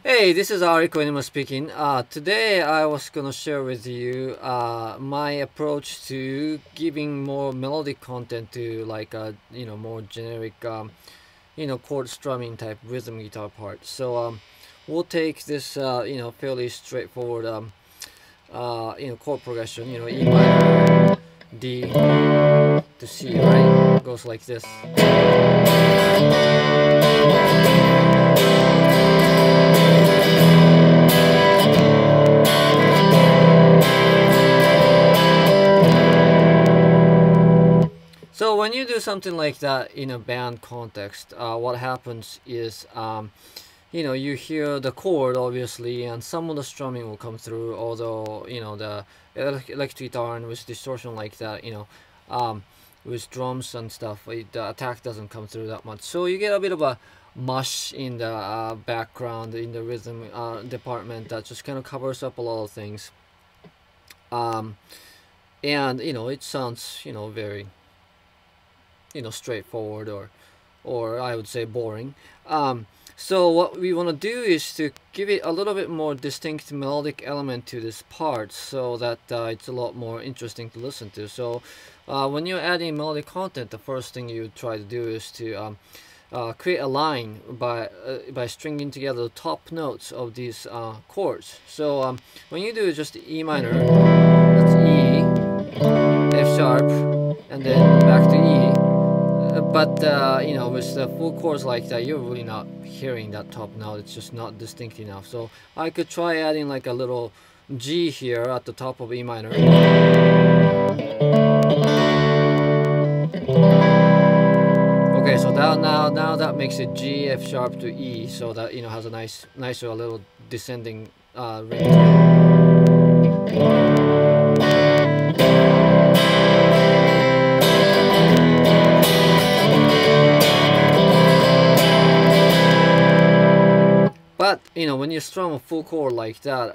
Hey, this is Ariko speaking. Today I was gonna share with you my approach to giving more melodic content to like more generic chord strumming type rhythm guitar part. So we'll take this fairly straightforward chord progression. E minor, D to C, right? Goes like this. So when you do something like that in a band context, what happens is, you hear the chord obviously, and some of the strumming will come through. Although the electric guitar and with distortion like that, with drums and stuff, the attack doesn't come through that much. So you get a bit of a mush in the background in the rhythm department that just kind of covers up a lot of things. And it sounds very straightforward, or I would say boring. So what we want to do is to give it a little bit more distinct melodic element to this part, so that it's a lot more interesting to listen to. So when you're adding melodic content, the first thing you try to do is to create a line by stringing together the top notes of these chords. So when you do just E minor, that's E, F sharp, and then back to E. But with the full chords like that, you're really not hearing that top note. It's just not distinct enough. So I could try adding like a little G here at the top of E minor. Okay, so now that makes it G, F sharp to E, so that has a nicer little descending ring. But when you strum a full chord like that,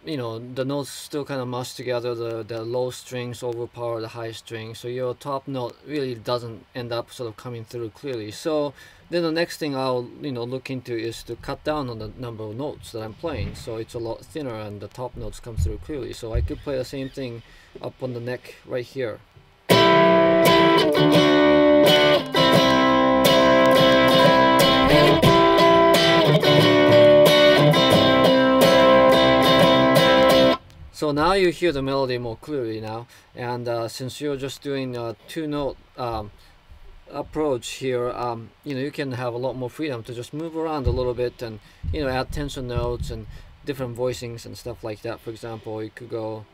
the notes still kind of mush together. The low strings overpower the high strings, so your top note really doesn't end up sort of coming through clearly. So then the next thing I'll look into is to cut down on the number of notes that I'm playing, so it's a lot thinner and the top notes come through clearly. So I could play the same thing up on the neck right here. So now you hear the melody more clearly now, and since you're just doing a two-note approach here, you can have a lot more freedom to just move around a little bit and add tension notes and different voicings and stuff like that. For example, you could go.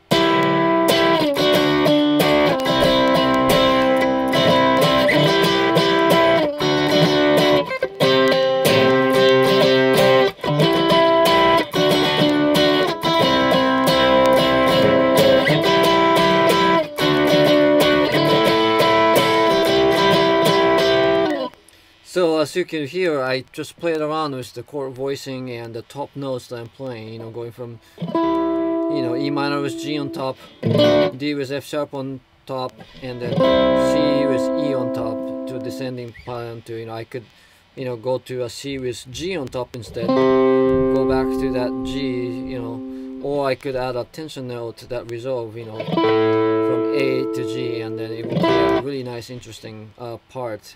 So as you can hear, I just played around with the chord voicing and the top notes that I'm playing, going from E minor with G on top, D with F sharp on top, and then C with E on top to descending pattern to I could go to a C with G on top instead, go back to that G, or I could add a tension note to that resolve, from A to G, and then it will be a really nice interesting part.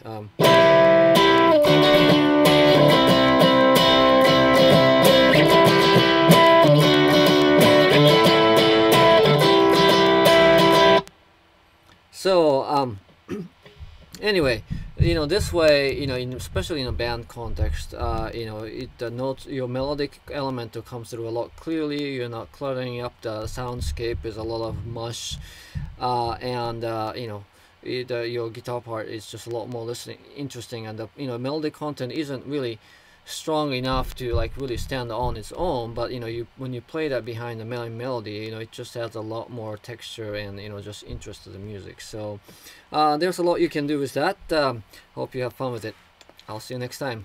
So anyway, this way, especially in a band context, the notes, your melodic element will come through a lot clearly. You're not cluttering up the soundscape. Is a lot of mush, and your guitar part is just a lot more interesting, and the melodic content isn't really strong enough to really stand on its own, but when you play that behind the main melody, it just adds a lot more texture and just interest to the music. So there's a lot you can do with that. Hope you have fun with it. I'll see you next time.